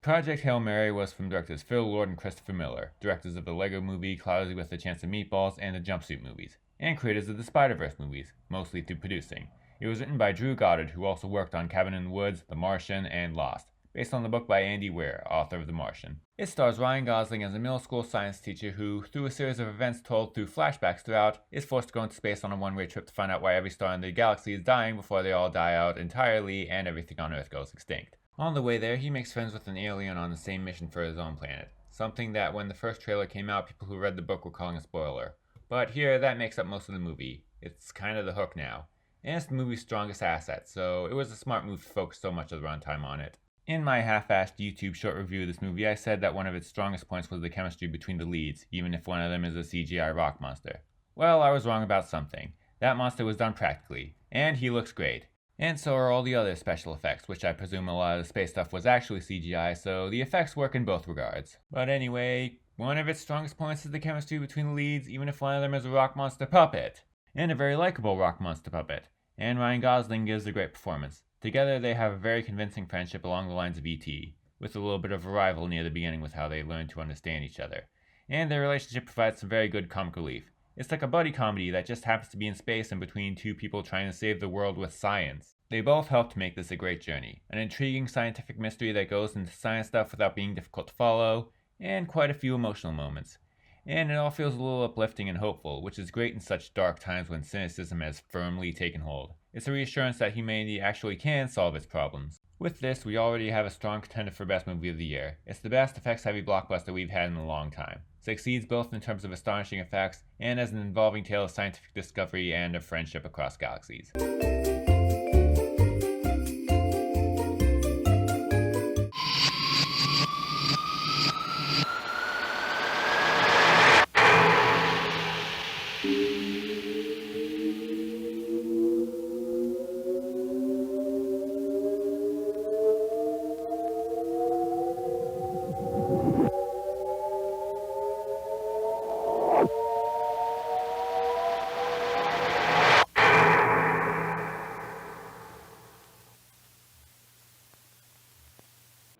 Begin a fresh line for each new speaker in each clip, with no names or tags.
Project Hail Mary was from directors Phil Lord and Christopher Miller, directors of the Lego Movie, Cloudy with a Chance of Meatballs, and the Jumpsuit movies, and creators of the Spider-Verse movies, mostly through producing. It was written by Drew Goddard, who also worked on Cabin in the Woods, The Martian, and Lost, based on the book by Andy Weir, author of The Martian. It stars Ryan Gosling as a middle school science teacher who, through a series of events told through flashbacks throughout, is forced to go into space on a one-way trip to find out why every star in the galaxy is dying before they all die out entirely and everything on Earth goes extinct. On the way there, he makes friends with an alien on the same mission for his own planet, something that when the first trailer came out, people who read the book were calling a spoiler. But here, that makes up most of the movie. It's kind of the hook now. And it's the movie's strongest asset, so it was a smart move to focus so much of the runtime on it. In my half-assed YouTube short review of this movie, I said that one of its strongest points was the chemistry between the leads, even if one of them is a CGI rock monster. Well, I was wrong about something. That monster was done practically, and he looks great. And so are all the other special effects, which I presume a lot of the space stuff was actually CGI, so the effects work in both regards. But anyway, one of its strongest points is the chemistry between the leads, even if one of them is a rock monster puppet. And a very likable rock monster puppet. And Ryan Gosling gives a great performance. Together they have a very convincing friendship along the lines of E.T., with a little bit of a rival near the beginning with how they learn to understand each other. And their relationship provides some very good comic relief. It's like a buddy comedy that just happens to be in space and between two people trying to save the world with science. They both help to make this a great journey. An intriguing scientific mystery that goes into science stuff without being difficult to follow, and quite a few emotional moments. And it all feels a little uplifting and hopeful, which is great in such dark times when cynicism has firmly taken hold. It's a reassurance that humanity actually can solve its problems. With this, we already have a strong contender for Best Movie of the Year. It's the best effects-heavy blockbuster we've had in a long time. Succeeds both in terms of astonishing effects and as an involving tale of scientific discovery and of friendship across galaxies.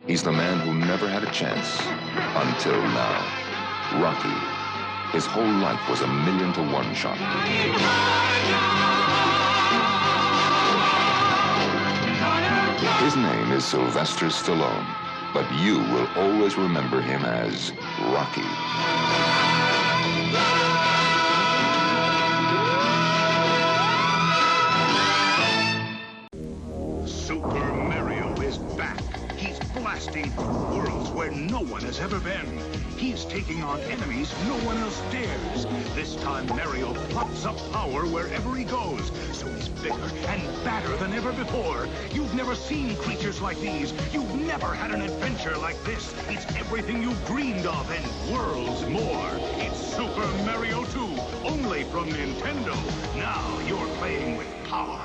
He's the man who never had a chance until now. Rocky. His whole life was a 1,000,000-to-1 shot. His name is Sylvester Stallone, but you will always remember him as Rocky.
Super Mario is back. He's blasting through worlds where no one has ever been. He's taking on enemies no one else dares. This time Mario pops up power wherever he goes, so he's bigger and badder than ever before. You've never seen creatures like these. You've never had an adventure like this. It's everything you've dreamed of and worlds more. It's Super Mario 2, only from Nintendo. Now you're playing with power.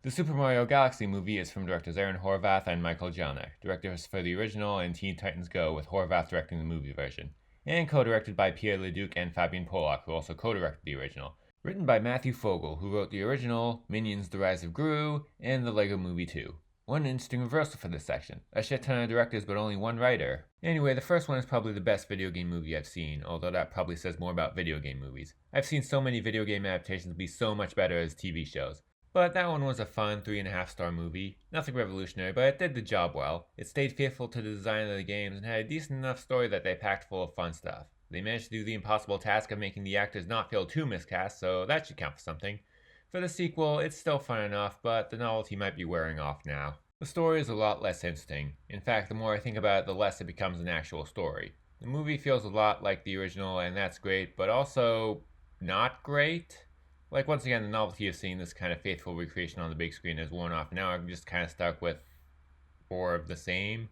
The Super Mario Galaxy movie is from directors Aaron Horvath and Michael Jelenic, directors for the original and Teen Titans Go, with Horvath directing the movie version, and co-directed by Pierre Leduc and Fabien Polak, who also co-directed the original. Written by Matthew Fogel, who wrote the original, Minions: The Rise of Gru, and the Lego Movie 2. One interesting reversal for this section. A shit ton of directors, but only one writer. Anyway, the first one is probably the best video game movie I've seen, although that probably says more about video game movies. I've seen so many video game adaptations be so much better as TV shows. But that one was a fun 3.5-star movie. Nothing revolutionary, but it did the job well. It stayed faithful to the design of the games and had a decent enough story that they packed full of fun stuff. They managed to do the impossible task of making the actors not feel too miscast, so that should count for something. For the sequel, it's still fun enough, but the novelty might be wearing off now. The story is a lot less interesting. In fact, the more I think about it, the less it becomes an actual story. The movie feels a lot like the original, and that's great, but also not great. Like, once again, the novelty of seeing this kind of faithful recreation on the big screen has worn off. Now I'm just kind of stuck with more of the same.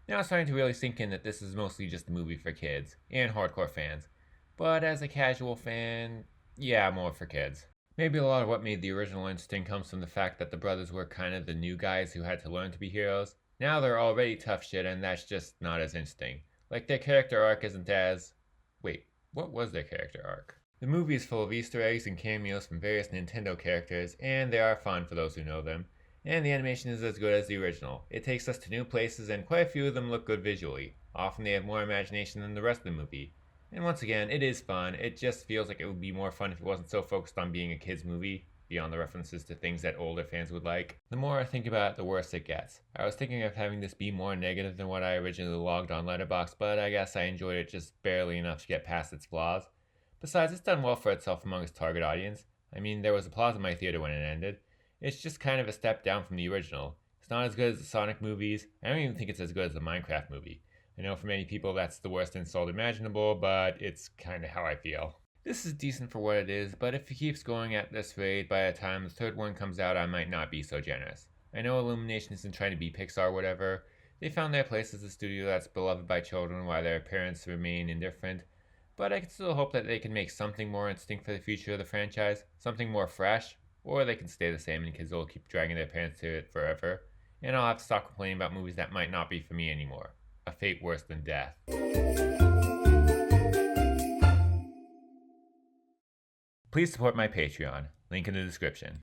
Now it's starting to really sink in that this is mostly just a movie for kids and hardcore fans. But as a casual fan, yeah, more for kids. Maybe a lot of what made the original interesting comes from the fact that the brothers were kind of the new guys who had to learn to be heroes. Now they're already tough shit, and that's just not as interesting. Like, their character arc isn't as. Wait, what was their character arc? The movie is full of Easter eggs and cameos from various Nintendo characters, and they are fun for those who know them. And the animation is as good as the original. It takes us to new places, and quite a few of them look good visually. Often they have more imagination than the rest of the movie. And once again, it is fun. It just feels like it would be more fun if it wasn't so focused on being a kids' movie, beyond the references to things that older fans would like. The more I think about it, the worse it gets. I was thinking of having this be more negative than what I originally logged on Letterboxd, but I guess I enjoyed it just barely enough to get past its flaws. Besides, it's done well for itself among its target audience. I mean, there was applause in my theater when it ended. It's just kind of a step down from the original. It's not as good as the Sonic movies. I don't even think it's as good as the Minecraft movie. I know for many people that's the worst insult imaginable, but it's kind of how I feel. This is decent for what it is, but if it keeps going at this rate, by the time the third one comes out, I might not be so generous. I know Illumination isn't trying to be Pixar or whatever. They found their place as a studio that's beloved by children while their parents remain indifferent, but I can still hope that they can make something more interesting for the future of the franchise, something more fresh, or they can stay the same and kids will keep dragging their parents to it forever, and I'll have to stop complaining about movies that might not be for me anymore. A fate worse than death. Please support my Patreon, link in the description.